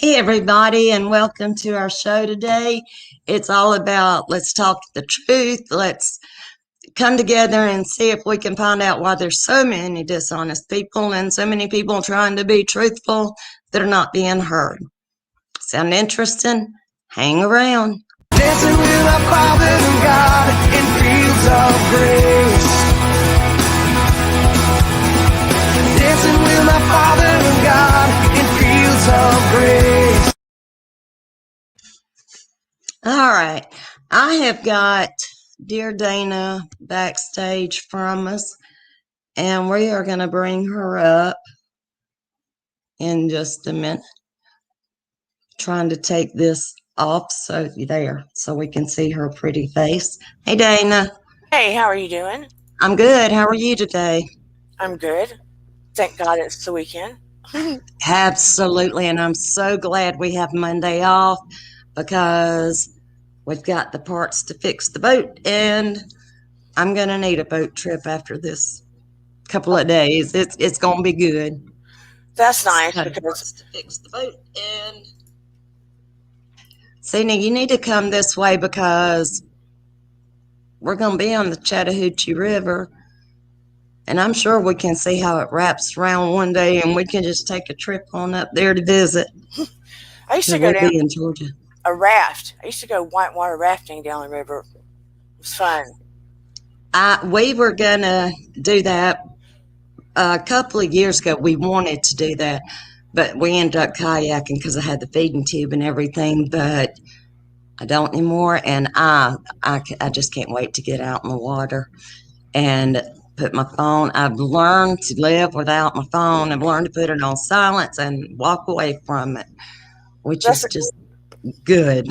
Hey, everybody, and welcome to our show today. It's all about let's talk the truth. Let's come together and see if we can find out why there's so many dishonest people and so many people trying to be truthful that are not being heard. Sound interesting? Hang around. Dancing with our Father and God in fields of grace. Dancing with our Father and God in fields of grace. All right. I have got dear Dana backstage from us, and we are going to bring her up in just a minute. Trying to take this off so we can see her pretty face. Hey, Dana. Hey, how are you doing? I'm good. How are you today? I'm good. Thank God it's the weekend. Absolutely. And I'm so glad we have Monday off because we've got the parts to fix the boat, and I'm going to need a boat trip after this couple of days. It's going to be good. That's nice So, because parts to fix the boat. And Sina, you need to come this way because we're going to be on the Chattahoochee River, and I'm sure we can see how it wraps around one day, and we can just take a trip on up there to visit. I used to So go we'll down be in Georgia. a raft. I used to go whitewater rafting down the river. It was fun. We were going to do that a couple of years ago. We wanted to do that, but we ended up kayaking because I had the feeding tube and everything, but I don't anymore, and I just can't wait to get out in the water and put my phone. I've learned to live without my phone. I've learned to put it on silence and walk away from it, which That's is just good.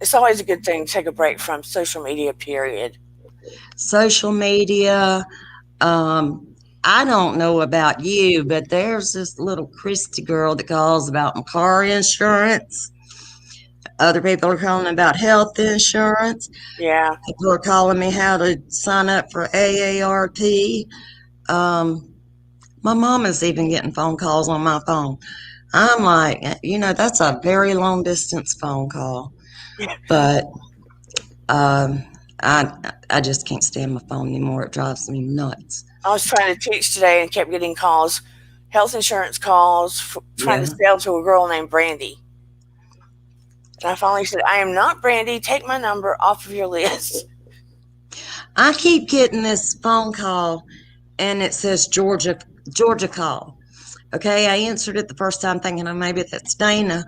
It's always a good thing to take a break from social media, period. Social media, I don't know about you, but there's this little Christy girl that calls about my car insurance. Other people are calling about health insurance. Yeah. People are calling me how to sign up for AARP. My mom is even getting phone calls on my phone. I'm like, that's a very long distance phone call. But um, I just can't stand my phone anymore. It drives me nuts. I was trying to teach today and kept getting calls, health insurance calls, trying to Yeah. sell to a girl named Brandy. And I finally said, I am not Brandy. Take my number off of your list. I keep getting this phone call, and it says Georgia call. Okay, I answered it the first time thinking, oh, maybe that's Dana,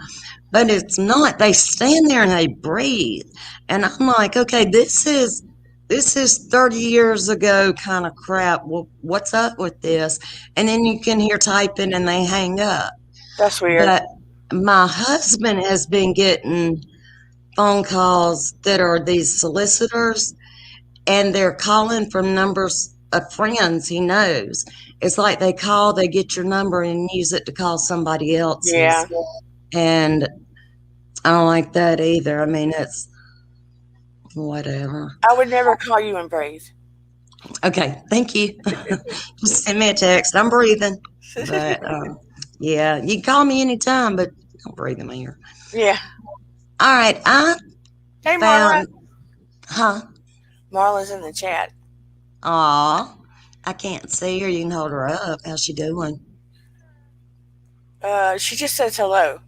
but it's not. They stand there and they breathe, and I'm like, okay, this is 30 years ago kind of crap. Well, what's up with this? And then you can hear typing and they hang up. That's weird. But my husband has been getting phone calls that are these solicitors, and they're calling from numbers of friends he knows. It's like they call, they get your number and use it to call somebody else's. Yeah. And I don't like that either. I mean, it's whatever. I would never call you and breathe. Okay, thank you. Just send me a text. I'm breathing. But yeah, you can call me anytime, but don't breathe in my ear. Yeah. All right, Hey, Marla. Huh? Marla's in the chat. Aw, I can't see her. You can hold her up. How's she doing? She just says hello.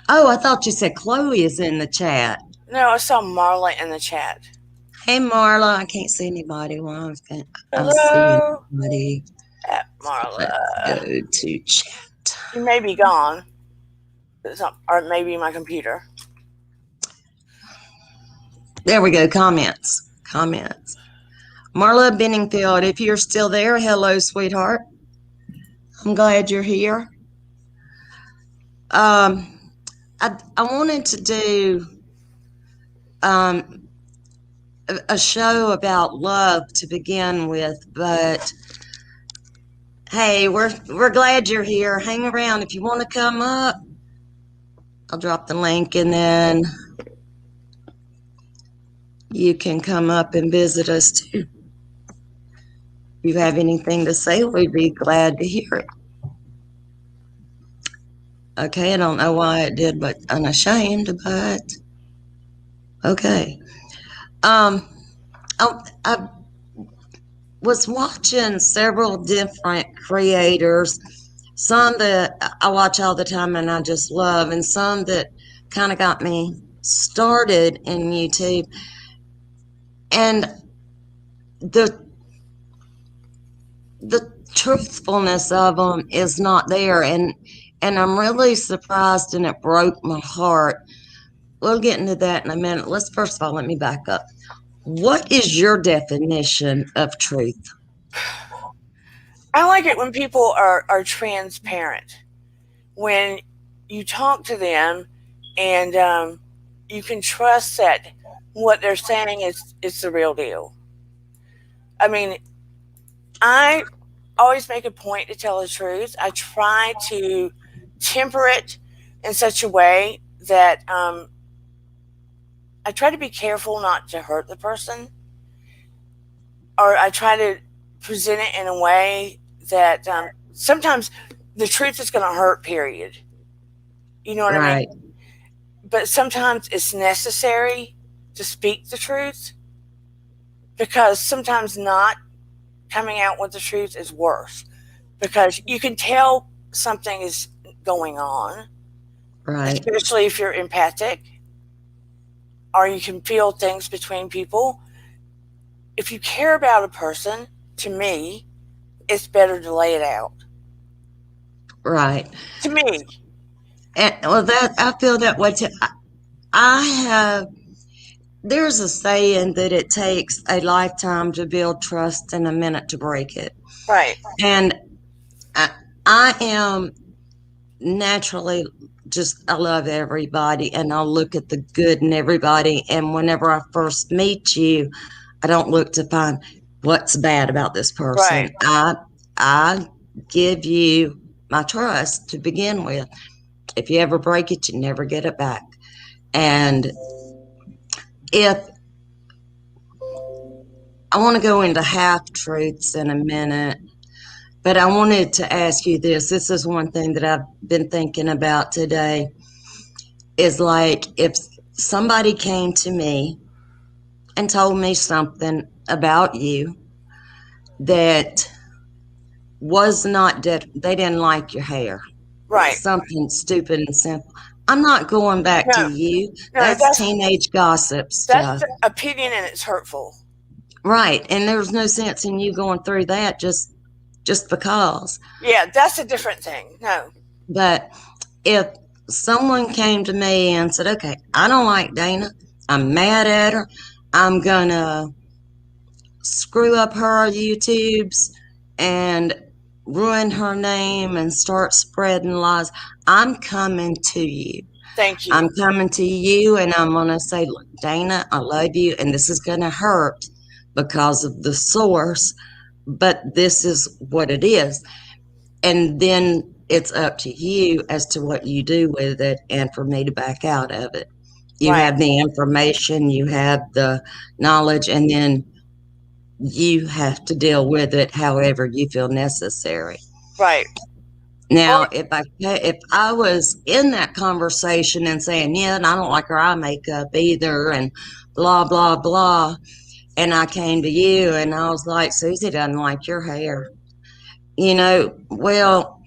Oh, I thought you said Chloe is in the chat. No, I saw Marla in the chat. Hey, Marla. I can't see anybody. Well, I see Hello, anybody. Marla. Let's go to chat. You may be gone. It's not, or maybe my computer. There we go. Comments. Marla Benningfield, if you're still there, hello, sweetheart. I'm glad you're here. I wanted to do a show about love to begin with, but hey, we're glad you're here. Hang around if you want to come up. I'll drop the link, and then you can come up and visit us too. If you have anything to say, we'd be glad to hear it. Okay, I don't know why it did, but unashamed, but okay. Um, I was watching several different creators, some that I watch all the time and I just love, and some that kind of got me started in YouTube. And the the truthfulness of them is not there, and I'm really surprised, and it broke my heart. We'll get into that in a minute. Let's first of all let me back up. What is your definition of truth? I like it when people are transparent. When you talk to them and you can trust that what they're saying is the real deal. I mean, I always make a point to tell the truth. I try to temper it in such a way that I try to be careful not to hurt the person, or I try to present it in a way that sometimes the truth is going to hurt, period. You know what I Right, mean? But sometimes it's necessary to speak the truth, because sometimes not coming out with the truth is worse, because you can tell something is going on, right, especially if you're empathic, or you can feel things between people. If you care about a person, to me, it's better to lay it out. right. To me, And well, that I feel that way too. I have. There's a saying that it takes a lifetime to build trust and a minute to break it. right, And I, I am naturally just, I love everybody and I'll look at the good in everybody. And whenever I first meet you, I don't look to find what's bad about this person. right, I give you my trust to begin with. If you ever break it, you never get it back. And if I want to go into half truths in a minute, but I wanted to ask you this. This is one thing that I've been thinking about today, is like if somebody came to me and told me something about you that was not that they didn't like your hair, right. something stupid and simple. I'm not going back to No, you. no, That's teenage gossip that's stuff. the opinion, and it's hurtful. Right. And there's no sense in you going through that just because. Yeah, that's a different thing. No, But if someone came to me and said, okay, I don't like Dana, I'm mad at her, I'm gonna screw up her YouTubes and ruin her name and start spreading lies, I'm coming to you. thank I'm you. coming to you and I'm gonna say, look, Dana, I love you, and this is gonna hurt because of the source, but this is what it is. And then it's up to you as to what you do with it and for me to back out of it. You Right, have the information, you have the knowledge, and then you have to deal with it however you feel necessary. right, or Now, if I was in that conversation and saying, yeah, and I don't like her eye makeup either, and blah blah blah, and I came to you and I was like, Susie doesn't like your hair, well,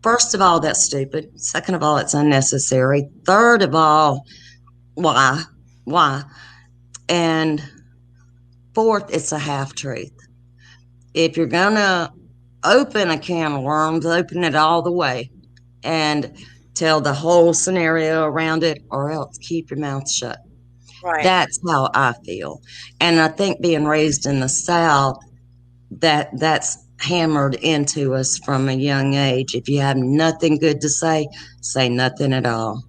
first of all, that's stupid. Second of all, it's unnecessary. Third of all, why? Why? And fourth, it's a half truth. If you're going to open a can of worms, open it all the way and tell the whole scenario around it, or else keep your mouth shut. right. That's how I feel. And I think being raised in the South, that's hammered into us from a young age. If you have nothing good to say nothing at all.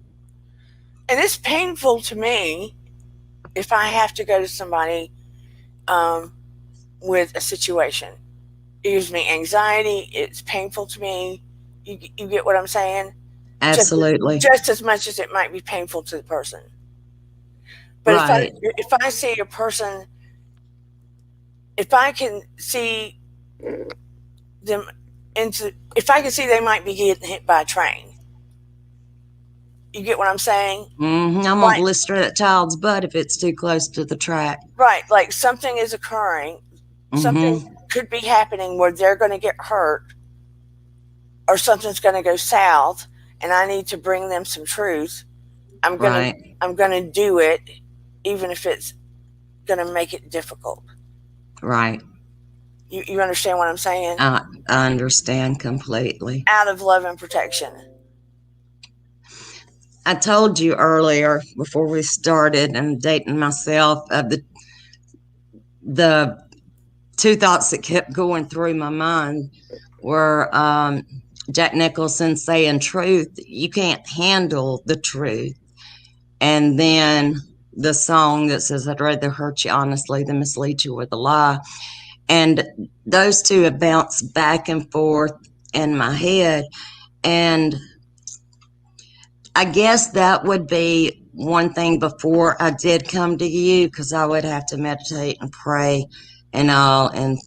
And it's painful to me if I have to go to somebody um, with a situation. It gives me anxiety. It's painful to me. You get what I'm saying? Just Absolutely. just as much as it might be painful to the person. But Right. if I see a person, if I can see them if I can see they might be getting hit by a train, You get what I'm saying? I'm gonna Like, blister that child's butt if it's too close to the track. right, like something is occurring, something Mm-hmm. could be happening where they're going to get hurt or something's going to go south, and I need to bring them some truth. I'm going to Right. I'm going to do it even if it's going to make it difficult. Right. You understand what I'm saying? I understand completely. Out of love and protection. I told you earlier before we started and dating myself of the two thoughts that kept going through my mind were Jack Nicholson saying truth, you can't handle the truth. And then the song that says, I'd rather hurt you honestly than mislead you with a lie. And those two have bounced back and forth in my head. And I guess that would be one thing before I did come to you, because I would have to meditate and pray and all and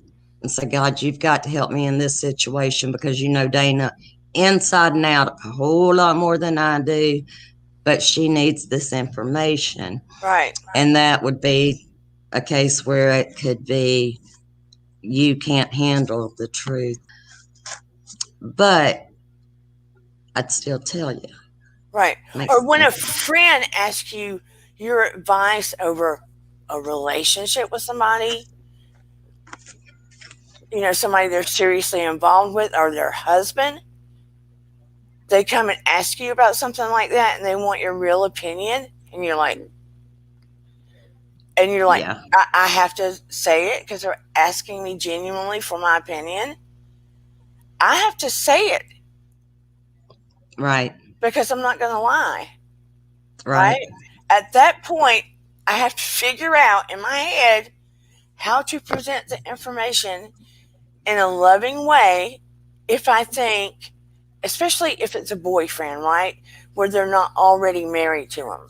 say, God, you've got to help me in this situation because you know Dana inside and out a whole lot more than I do, but she needs this information. Right. And that would be a case where it could be you can't handle the truth. But I'd still tell you. Right. Or Makes when a friend asks you your advice over a relationship with somebody, somebody they're seriously involved with, or their husband, they come and ask you about something like that and they want your real opinion, and you're like, yeah, I have to say it because they're asking me genuinely for my opinion. I have to say it right, because I'm not going to lie. right, Right. At that point, I have to figure out in my head how to present the information in a loving way. If I think, especially if it's a boyfriend, right, where they're not already married to him,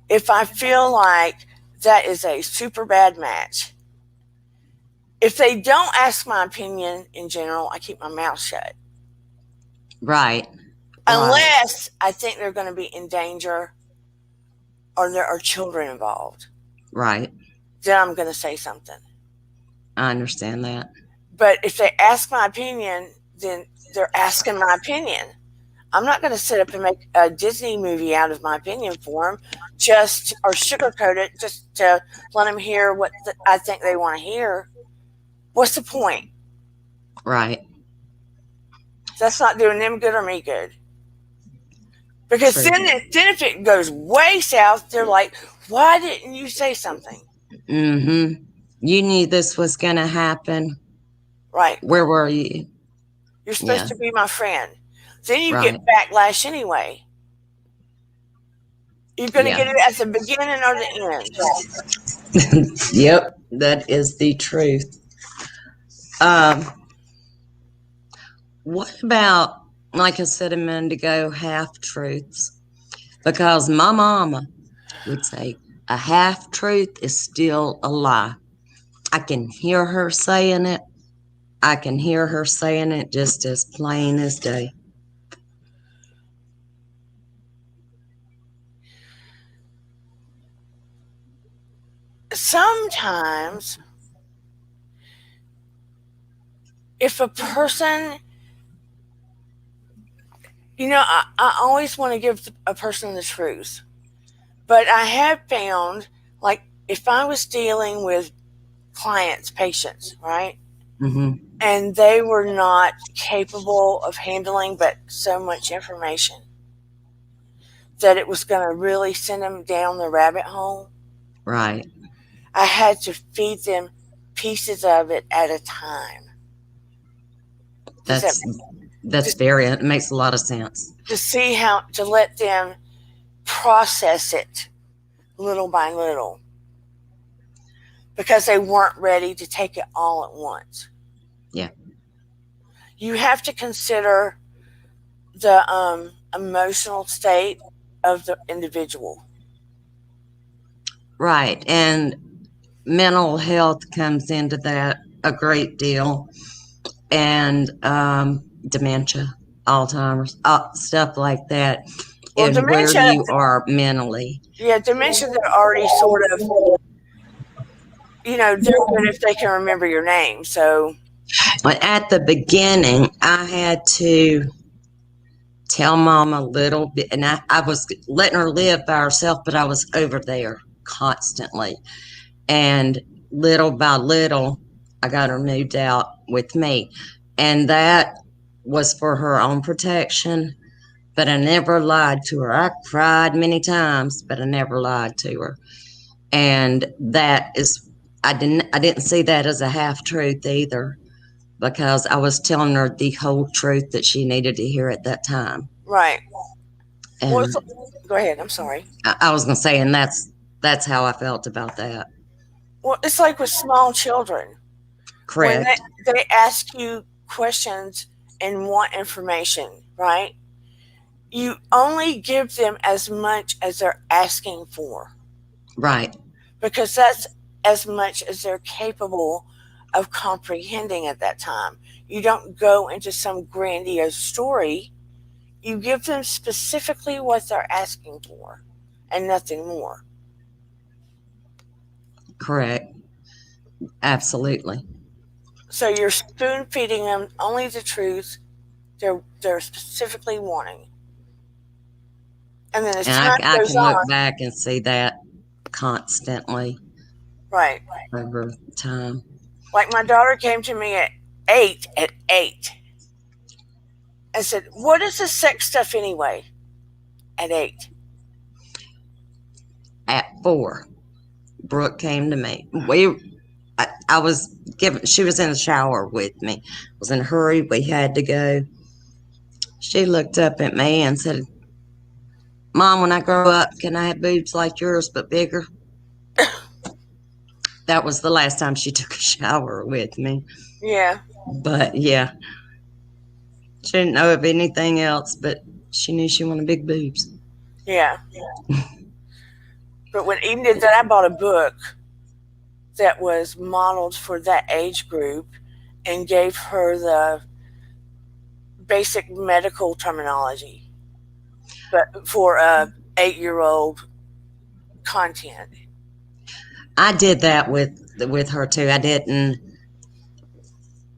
if I feel like that is a super bad match, if they don't ask my opinion in general, I keep my mouth shut. right, right, Unless I think they're going to be in danger or there are children involved, right. then I'm going to say something. I understand that. But if they ask my opinion, then they're asking my opinion. I'm not going to sit up and make a Disney movie out of my opinion for them, or sugarcoat it just to let them hear what I think they want to hear. What's the point? Right. That's not doing them good or me good. Because True. then if it goes way south, they're like, why didn't you say something? Mm-hmm. You knew this was going to happen. Right. Where were you? You're supposed Yeah. to be my friend. Then you Right. get backlash anyway. You're going to Yeah. get it at the beginning or the end. Yep. That is the truth. Um, what about, like I said a minute ago, half truths? Because my mama would say a half truth is still a lie. I can hear her saying it. I can hear her saying it just as plain as day. Sometimes, if a person, I always want to give a person the truth. But I have found, like, if I was dealing with clients, patients, right? Mm-hmm. And they were not capable of handling but so much information that it was going to really send them down the rabbit hole. Right. I had to feed them pieces of it at a time. Does that That's that's just very, it makes a lot of sense. to see how to let them process it little by little because they weren't ready to take it all at once. Yeah. You have to consider the emotional state of the individual. Right. And mental health comes into that a great deal, and dementia. Alzheimer's, stuff like that, Well, and where dementia, you are mentally. yeah, dementia, they're already sort of, they're good if they can remember your name. So, But at the beginning, I had to tell mom a little bit, and I was letting her live by herself, but I was over there constantly. And little by little, I got her moved out with me. And that was for her own protection, but I never lied to her. I cried many times, but I never lied to her. And that is, I didn't see that as a half truth either, because I was telling her the whole truth that she needed to hear at that time. right. Well, And go ahead. I'm sorry. I was gonna say, and that's how I felt about that. Well, it's like with small children. When Correct. they ask you questions and want information, right? You only give them as much as they're asking for, Right. because that's as much as they're capable of comprehending at that time. You don't go into some grandiose story. You give them specifically what they're asking for and nothing more. Correct. Absolutely. So you're spoon feeding them only the truth they're specifically wanting. And then as And time I goes can look on, back and see that constantly right. over time. Like my daughter came to me at eight and said, "What is this sex stuff anyway?" At 8. At 4, Brooke came to me. I was giving. She was in the shower with me. I was in a hurry. We had to go. She looked up at me and said, "Mom, when I grow up, can I have boobs like yours but bigger?" That was the last time she took a shower with me. Yeah, But yeah, she didn't know of anything else, but she knew she wanted big boobs. yeah. But when Eden did that, I bought a book that was modeled for that age group and gave her the basic medical terminology, but for a 8-year-old content. I did that with her too. I didn't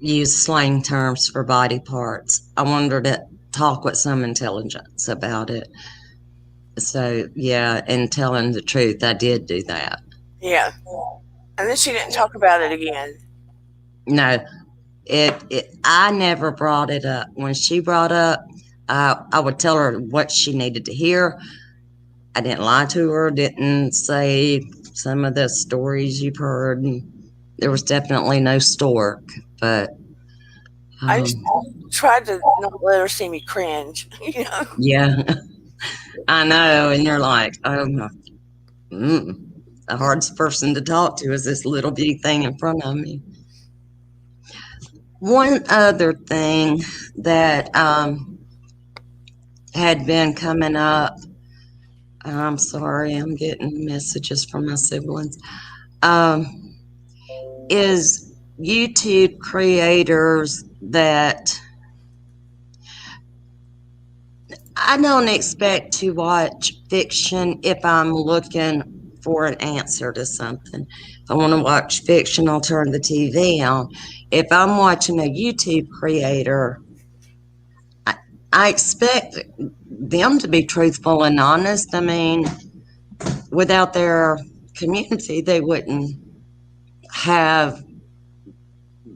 use slang terms for body parts. I wanted her to talk with some intelligence about it. So yeah, and telling the truth, I did do that. Yeah. And then she didn't talk about it again. No, it I never brought it up. When she brought up, I would tell her what she needed to hear. I didn't lie to her. Didn't say some of the stories you've heard. There was definitely no stork, but I just um, tried to not let her see me cringe, you know? yeah, I know. And you're like, oh my, mm, the hardest person to talk to is this little bitty thing in front of me. One other thing that had been coming up. I'm sorry, I'm getting messages from my siblings. Um, is YouTube creators that I don't expect to watch fiction if I'm looking for an answer to something. If I want to watch fiction, I'll turn the TV on. If I'm watching a YouTube creator, I, I expect them to be truthful and honest. I mean, without their community, they wouldn't have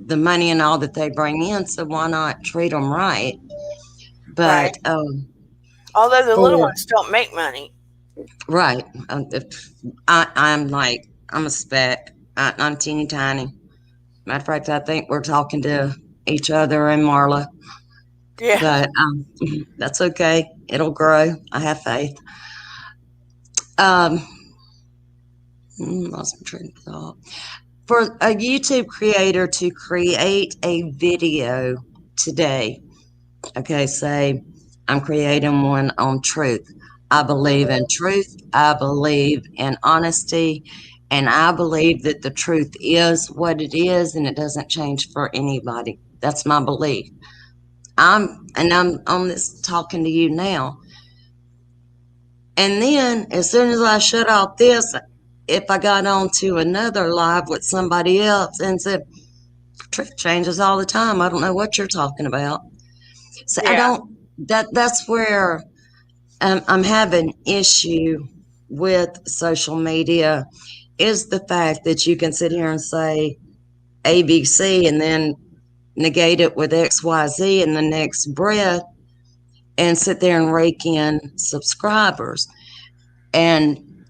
the money and all that they bring in. So why not treat them right? Right. But Although the little for ones don't make money. right, if I'm like I'm a speck. I'm teeny tiny. Matter of fact, I think we're talking to each other and Marla, Yeah. but that's okay. It'll grow. I have faith. Um, lost my train of thought. For a YouTube creator to create a video today, okay, say I'm creating one on truth. I believe in truth. I believe in honesty. And I believe that the truth is what it is and it doesn't change for anybody. That's my belief. I'm on this talking to you now. And then as soon as I shut off this, if I got on to another live with somebody else and said, truth changes all the time. I don't know what you're talking about. So I Yeah. don't, that's where I'm having issue with social media is the fact that you can sit here and say ABC and then negate it with XYZ in the next breath and sit there and rake in subscribers. And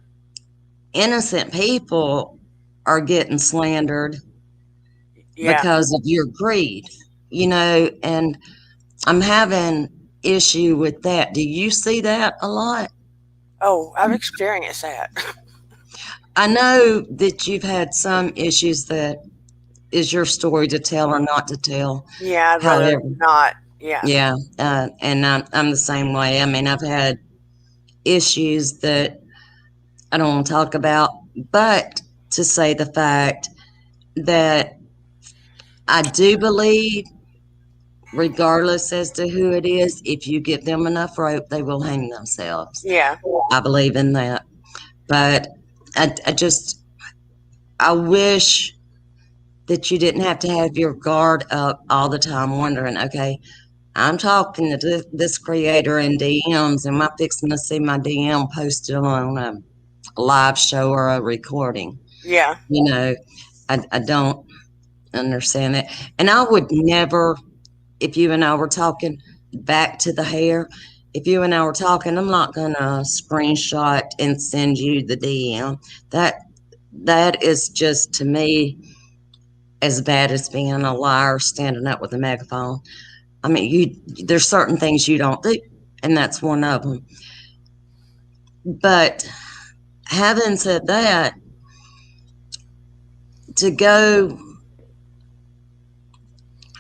innocent people are getting slandered Yeah. because of your greed, and I'm having issue with that. Do you see that a lot? Oh, I've experienced that. I know that you've had some issues that is your story to tell or not to tell. Yeah, I'd rather However, not. Yeah. yeah, and I'm the same way. I mean, I've had issues that I don't want to talk about, but to say the fact that I do believe, regardless as to who it is, if you give them enough rope, they will hang themselves. Yeah. I believe in that. But I just, I wish that you didn't have to have your guard up all the time wondering, okay, I'm talking to this creator in DMs. Am I fixing to see my DM posted on a live show or a recording? Yeah. You know, I don't understand it. And I would never, if you and I were talking back to the hair, if you and I were talking, I'm not gonna screenshot and send you the DM. That that is just to me as bad as being a liar standing up with a megaphone. I mean, there's certain things you don't do, and that's one of them. But having said that, to go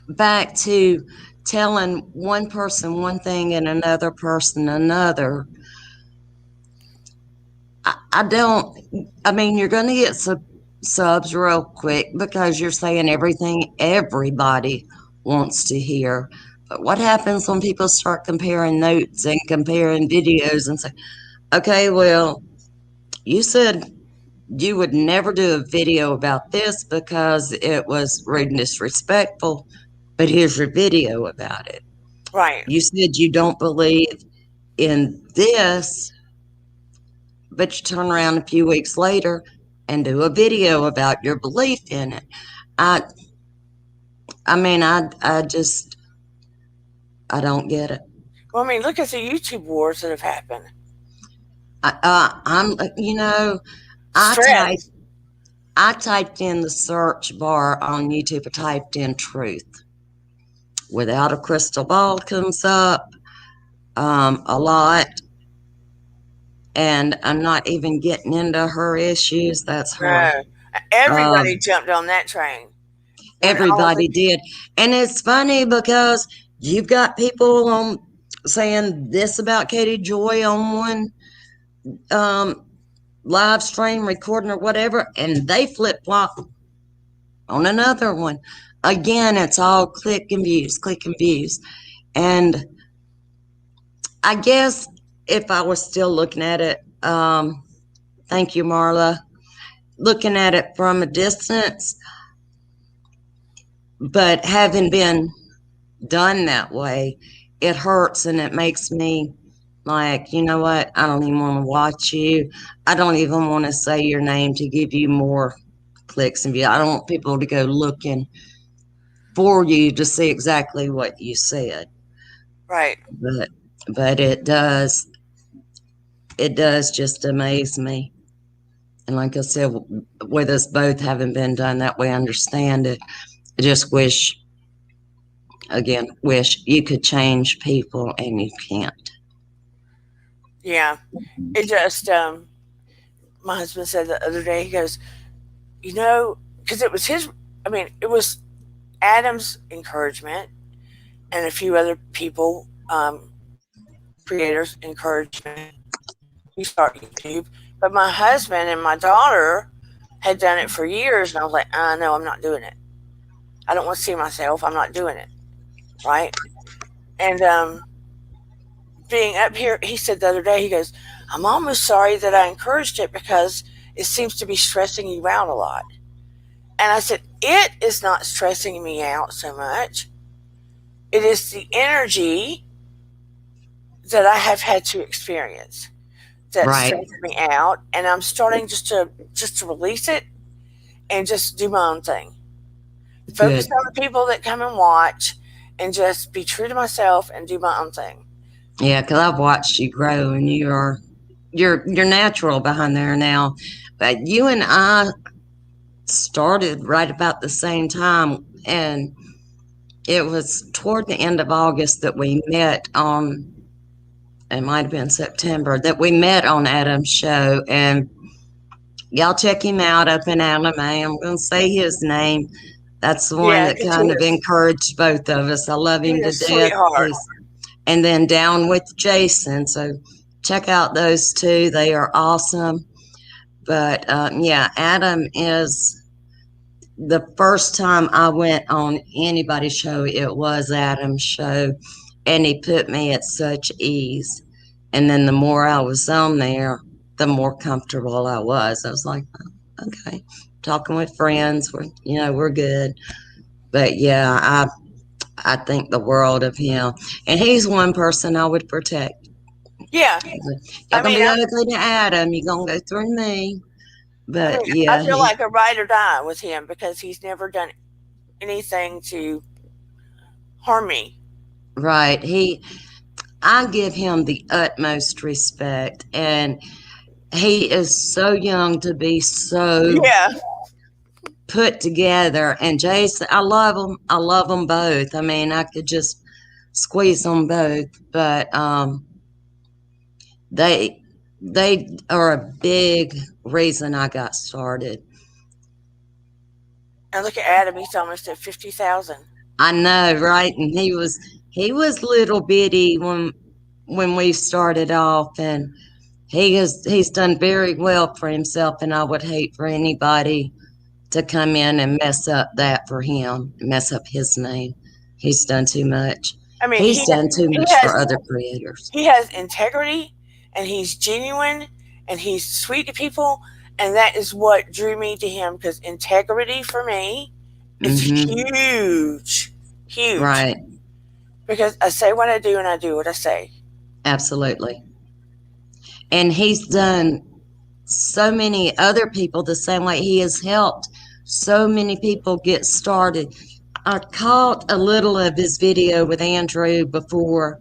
back to telling one person one thing and another person another, I don't. I mean, you're going to get subs real quick because you're saying everything everybody wants to hear. But what happens when people start comparing notes and comparing videos and say, okay, well, you said you would never do a video about this because it was rude and disrespectful, but here's your video about it. Right. You said you don't believe in this, but you turn around a few weeks later and do a video about your belief in it. I I mean I just I don't get it. Well, I mean, look at the YouTube wars that have happened. I'm I typed Stress. I typed in the search bar on YouTube. I typed in truth. Without a crystal ball comes up a lot, and I'm not even getting into her issues. That's her. No. Everybody Um, jumped on that train when all the Everybody did, and it's funny because you've got people on saying this about Katie Joy on one um, live stream recording or whatever, and they flip flop on another one. Again, it's all click and views. And I guess if I was still looking at it, thank you, Marla, looking at it from a distance, but having been done that way, it hurts and it makes me like, you know what? I don't even want to watch you. I don't even want to say your name to give you more clicks and views. I don't want people to go looking for you to see exactly what you said. right. But it does just amaze me. And like I said, with us both having been done that way, I understand it. I just wish you could change people and you can't. Yeah. It just my husband said the other day, he goes, because it was his, I mean, it was Adam's encouragement and a few other people, creators' encouragement. You start YouTube. But my husband and my daughter had done it for years, and I was like, no, I'm not doing it. I don't want to see myself. I'm not doing it. Right. And being up here, he said the other day, he goes, I'm almost sorry that I encouraged it because it seems to be stressing you out a lot. And I said, it is not stressing me out so much. It is the energy that I have had to experience that Right. stresses me out, and I'm starting just to release it and just do my own thing. Focus Good. on the people that come and watch, and just be true to myself and do my own thing. Yeah, because I've watched you grow, and you're natural behind there now. But you and I started right about the same time, and it was toward the end of August that we met on. It might have been September that we met on Adam's show, and y'all check him out up in Alabama. I'm going to say his name. That's the one Yeah, that because kind of encouraged both of us. I love him he's a to death. sweetheart. And then Down with Jason. So check out those two. They are awesome. But yeah, Adam is the first time I went on anybody's show, it was Adam's show. And he put me at such ease. And then the more I was on there, the more comfortable I was. I was like, oh, okay, talking with friends, we're good. But yeah, I think the world of him, and he's one person I would protect. Yeah, Y'all I gonna mean, be I, ugly to Adam, you're gonna go through me. I But mean, I yeah, feel like a ride or die with him because he's never done anything to harm me. right. I give him the utmost respect, and he is so young to be so Yeah, put together. And Jason, I love them. I love them both. I mean, I could just squeeze them both, but they they are a big reason I got started. and look at Adam; he's almost at 50,000. I know, right? And he was little bitty when we started off, and he's done very well for himself. And I would hate for anybody to come in and mess up that for him, mess up his name. He's done too much. I mean, He's done too he much has for other creators. he has integrity, and he's genuine, and he's sweet to people, and that is what drew me to him. Because integrity for me is Mm-hmm. huge, huge. Right. Because I say what I do and I do what I say. Absolutely. And he's done so many other people the same way. He has helped so many people get started. I caught a little of his video with Andrew before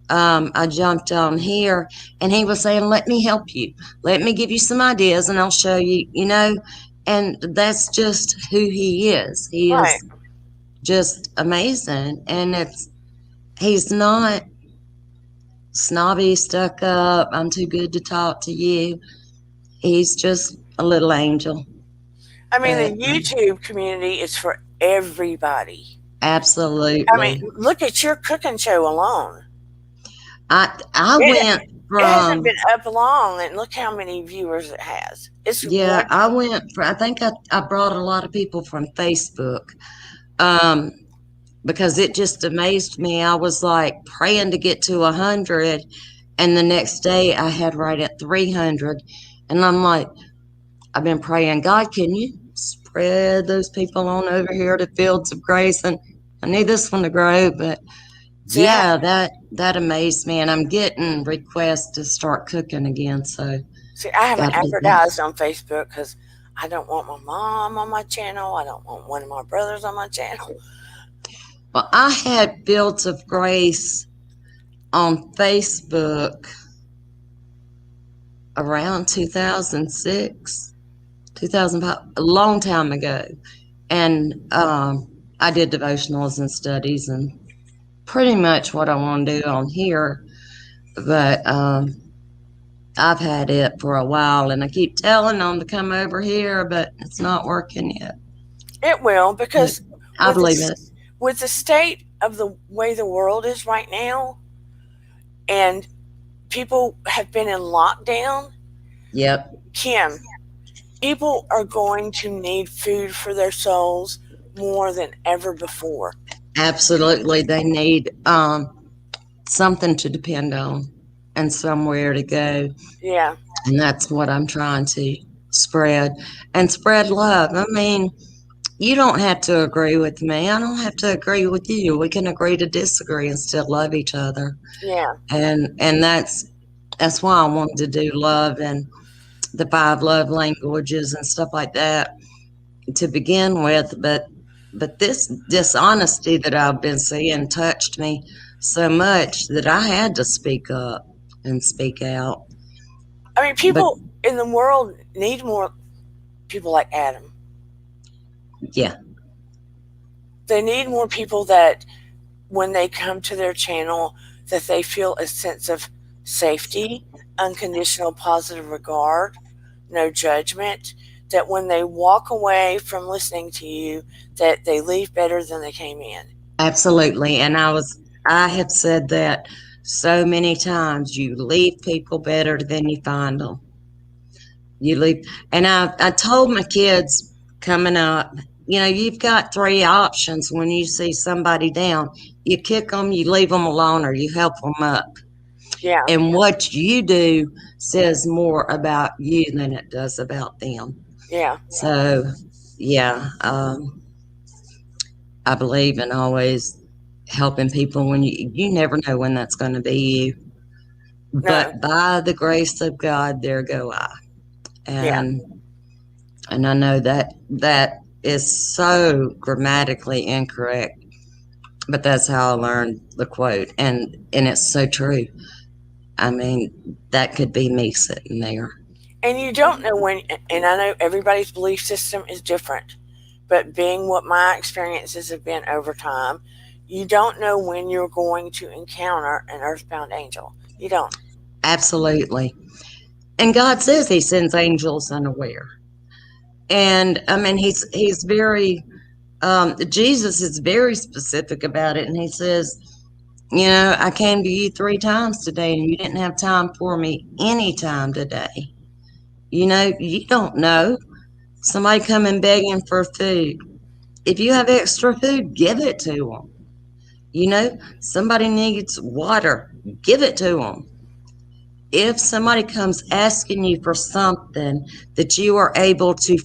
I jumped on here, and he was saying, let me help you. Let me give you some ideas, and I'll show you. And that's just who he is. He Right. is just amazing. And he's not snobby, stuck up, I'm too good to talk to you. He's just a little angel. I mean, But the YouTube community is for everybody. I mean, absolutely. look at your cooking show alone. I It went it hasn't from been up long, and look how many viewers it has. It's yeah, one. I went for I think I brought a lot of people from Facebook. Um because it just amazed me. I was like praying to get to 100, and the next day I had right at 300, and I'm like, I've been praying, God, can you spread those people on over here to Fields of Grace? And I need this one to grow. But See, yeah, that amazed me, and I'm getting requests to start cooking again. So I haven't gotta do that. advertised on Facebook because I don't want my mom on my channel. I don't want one of my brothers on my channel. Well, I had Fields of Grace on Facebook around 2006, 2005, a long time ago. And I did devotionals and studies and pretty much what I want to do on here. But I've had it for a while, and I keep telling them to come over here, but it's not working yet. It will, But because I with believe the it. with the state of the way the world is right now, and people have been in lockdown, Yep, Kim, people are going to need food for their souls more than ever before. absolutely. They need. something to depend on and somewhere to go. Yeah. And that's what I'm trying to spread and spread love. I mean, you don't have to agree with me. I don't have to agree with you. We can agree to disagree and still love each other. Yeah. And that's why I wanted to do love and the five love languages and stuff like that to begin with. But this dishonesty that I've been seeing touched me so much that I had to speak up and speak out. I mean, But people in the world need more people like Adam. yeah, They need more people that, when they come to their channel, that they feel a sense of safety, unconditional positive regard, no judgment, that when they walk away from listening to you, that they leave better than they came in. absolutely. And I have said that so many times. You leave people better than you find them. You leave, and I told my kids coming up, you've got three options when you see somebody down. You kick them, you leave them alone, or you help them up. Yeah. And what you do says more about you than it does about them. Yeah. So, yeah, I believe in always helping people when you never know when that's going to be you. No. But by the grace of God, there go I. Yeah. And I know that is so grammatically incorrect, but that's how I learned the quote, and it's so true. I mean, that could be me sitting there. And you don't know when, and I know everybody's belief system is different, but being what my experiences have been over time, you don't know when you're going to encounter an earthbound angel. You don't. Absolutely. And God says He sends angels unaware. And I mean, He's very Jesus is very specific about it, and He says, I came to you 3 times today, and you didn't have time for me any time today. You don't know. Somebody coming begging for food. If you have extra food, give it to them. Somebody needs water, give it to them. If somebody comes asking you for something that you are able to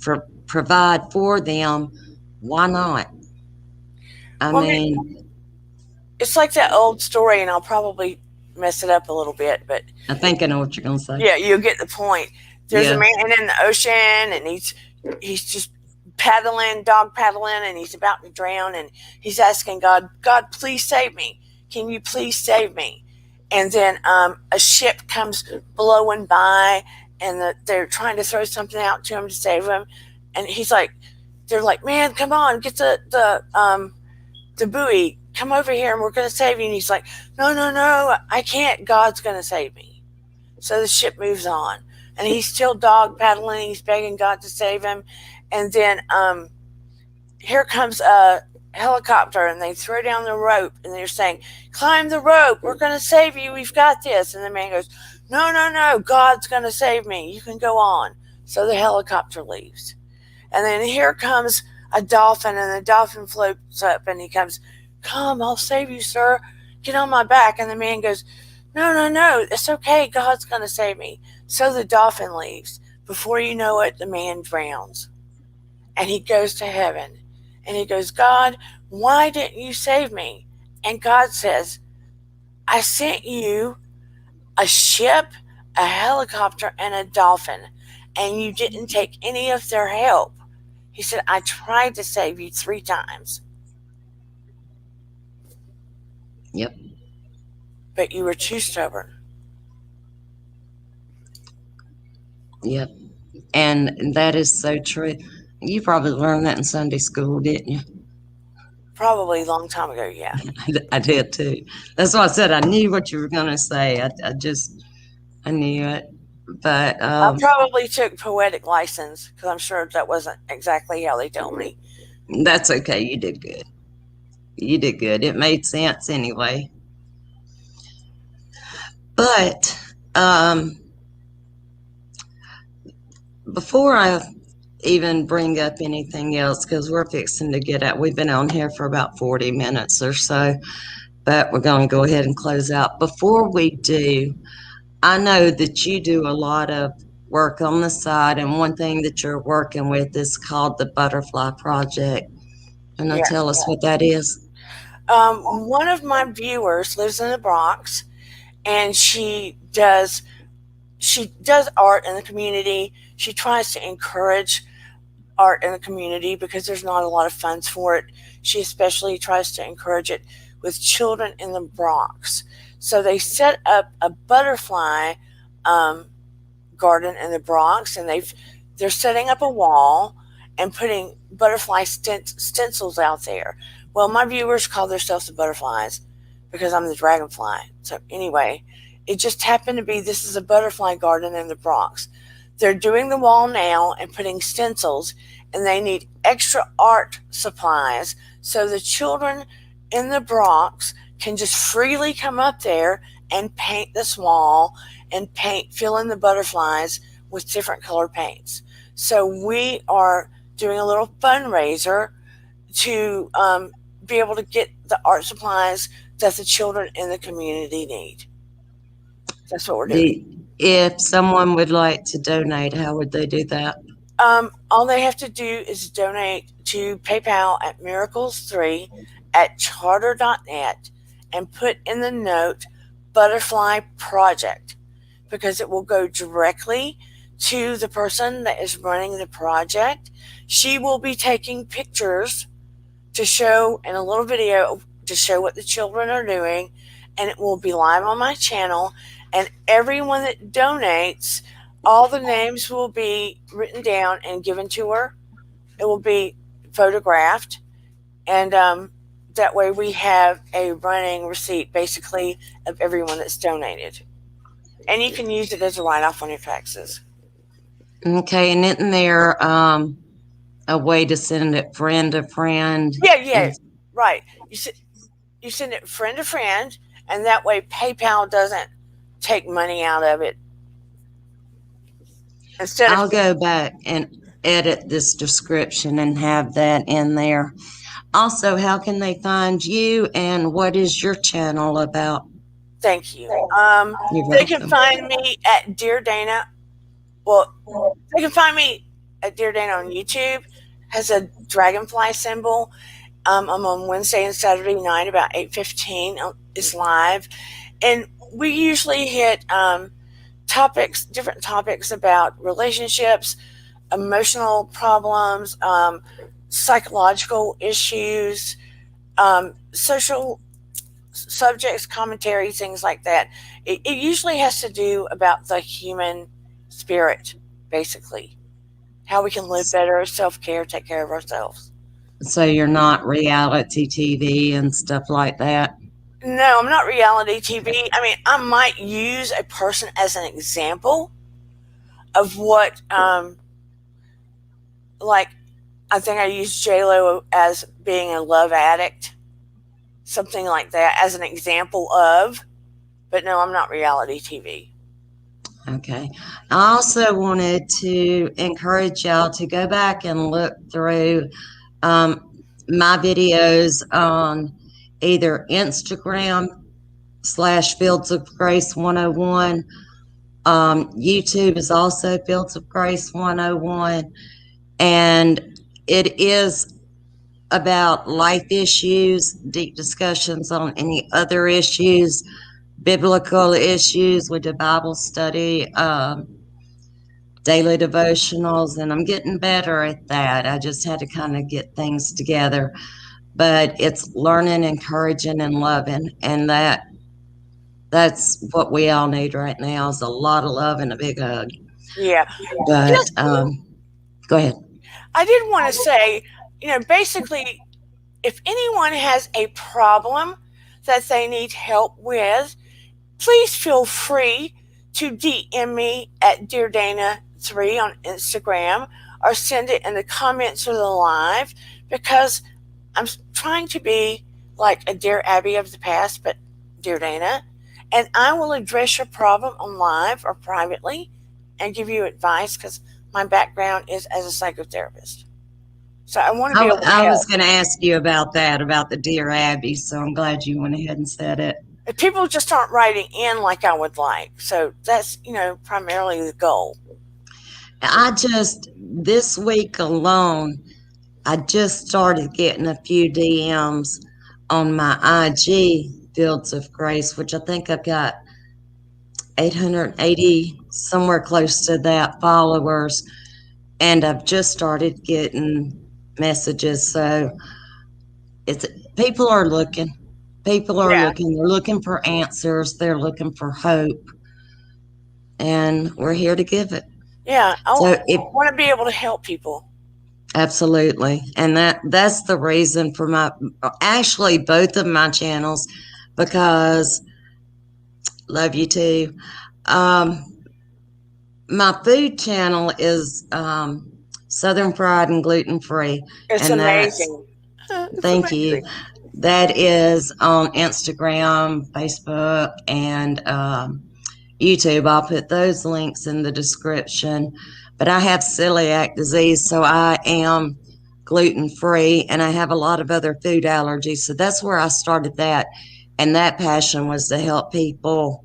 provide for them, why not? I Well, I mean, mean, it's like that old story, and I'll probably mess it up a little bit, but I think I know what you're going to say. yeah, you'll get the point. There's a Yeah. man in the ocean, and he's just paddling, dog paddling, and he's about to drown, and he's asking God, God, please save me. Can you please save me? And then a ship comes blowing by, and they're trying to throw something out to him to save him, and he's like, they're like, man, come on, get the buoy, come over here, and we're going to save you. And he's like, no, no, no, I can't. God's going to save me. So the ship moves on, and he's still dog paddling. He's begging God to save him, and then here comes a helicopter, and they throw down the rope, and they're saying, climb the rope, we're going to save you, we've got this. And the man goes, no, no, no, God's going to save me, you can go on. So the helicopter leaves, and then here comes a dolphin, and the dolphin floats up, and he comes, come, I'll save you, sir, get on my back. And the man goes, no, no, no, it's okay, God's going to save me. So the dolphin leaves. Before you know it, the man drowns, and he goes to heaven, and he goes, God, why didn't you save me? And God says, I sent you a ship, a helicopter, and a dolphin, and you didn't take any of their help. He said, I tried to save you 3 times. Yep. But you were too stubborn. Yep. And that is so true. You probably learned that in Sunday school, didn't you? Probably a long time ago, yeah. I did too. That's why I said I knew what you were going to say. I knew it. But I probably took poetic license, because I'm sure that wasn't exactly how they told me. that's okay. You did good. You did good. It made sense anyway. But before I even bring up anything else, because we're fixing to get out, we've been on here for about 40 minutes or so. but we're going to go ahead and close out. Before we do, I know that you do a lot of work on the side, and one thing that you're working with is called the Butterfly Project. And now Yeah. tell us what that is. One of my viewers lives in the Bronx, and she does art in the community. She tries to encourage art in the community because there's not a lot of funds for it. She especially tries to encourage it with children in the Bronx. So they set up a butterfly um, garden in the Bronx, and they're setting up a wall and putting butterfly stencils out there. Well, my viewers call themselves the butterflies because I'm the dragonfly. So anyway, it just happened to be this is a butterfly garden in the Bronx. They're doing the wall now and putting stencils, and they need extra art supplies so the children in the Bronx can just freely come up there and paint this wall and fill in the butterflies with different colored paints. So we are doing a little fundraiser to be able to get the art supplies that the children in the community need. That's what we're doing. The If someone would like to donate, how would they do that? All they have to do is donate to PayPal at miracles3 at charter.net and put in the note Butterfly Project, because it will go directly to the person that is running the project. She will be taking pictures to show and a little video to show what the children are doing, and it will be live on my channel. And everyone that donates, all the names will be written down and given to her. It will be photographed, and that way we have a running receipt basically of everyone that's donated. And you can use it as a write off on your taxes. Okay, and isn't there a way to send it friend to friend? Yeah, yeah, And right. You send it friend to friend, and that way PayPal doesn't take money out of it. Instead of I'll go back and edit this description and have that in there. Also, how can they find you, and what is your channel about? thank you. You're They can welcome. find me at Dear Dana. Well, they can find me at Dear Dana on YouTube. Has a dragonfly symbol. I'm on Wednesday and Saturday night about 8:15. It's live, and we usually hit different topics about relationships, emotional problems, psychological issues, social subjects, commentary, things like that. It usually has to do about the human spirit, basically, how we can live better, self care, take care of ourselves. So you're not reality TV and stuff like that? No, I'm not reality TV. I mean, I might use a person as an example of what, like, I think I used J Lo as being a love addict, something like that, as an example of. But no, I'm not reality TV. Okay. I also wanted to encourage y'all to go back and look through my videos on either Instagram / Fields of Grace 101. YouTube is also Fields of Grace 101. And it is about life issues, deep discussions on any other issues, biblical issues. We do Bible study, daily devotionals, and I'm getting better at that. I just had to kind of get things together. But it's learning, encouraging, and loving, and that's what we all need right now is a lot of love and a big hug. Yeah. But Just, go ahead. I did want to say, basically, if anyone has a problem that they need help with, please feel free to DM me at Dear Dana3 on Instagram, or send it in the comments of the live, because I'm trying to be like a Dear Abby of the past, but Dear Dana, and I will address your problem on live or privately and give you advice because my background is as a psychotherapist. So I want to be able to I was help. going to ask you about that, about the Dear Abby, so I'm glad you went ahead and said it. And people just aren't writing in like I would like. So that's, primarily the goal. This week alone, I just started getting a few DMs on my IG, Fields of Grace, which I think I've got 880, somewhere close to that, followers. And I've just started getting messages. So it's people are looking. People are Yeah. looking. They're looking for answers. They're looking for hope. And we're here to give it. Yeah. I So if want to be able to help people. absolutely. And that's the reason for my actually both of my channels, because love you too. Um, my food channel is Southern Fried and Gluten Free, It's and that's amazing. It's thank you. amazing. That is on Instagram, Facebook, and YouTube. I'll put those links in the description. But I have celiac disease, so I am gluten free, and I have a lot of other food allergies. So that's where I started that. And that passion was to help people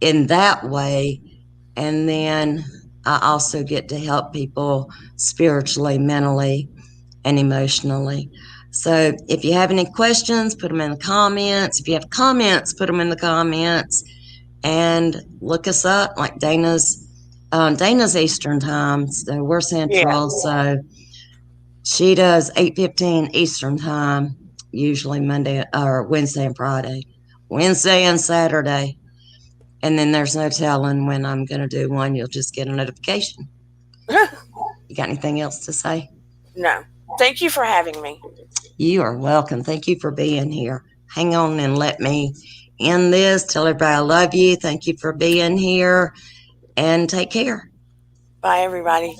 in that way. And then I also get to help people spiritually, mentally, and emotionally. So if you have any questions, put them in the comments. If you have comments, put them in the comments, and look us up. Like Dana's Eastern time, so we're Yeah. Central. So she does 8:15 Eastern time, usually Monday or Wednesday and Friday, Wednesday and Saturday. And then there's no telling when I'm going to do one. You'll just get a notification. You got anything else to say? No. Thank you for having me. You are welcome. Thank you for being here. Hang on and let me end this. Tell everybody I love you. Thank you for being here, and take care. Bye, everybody.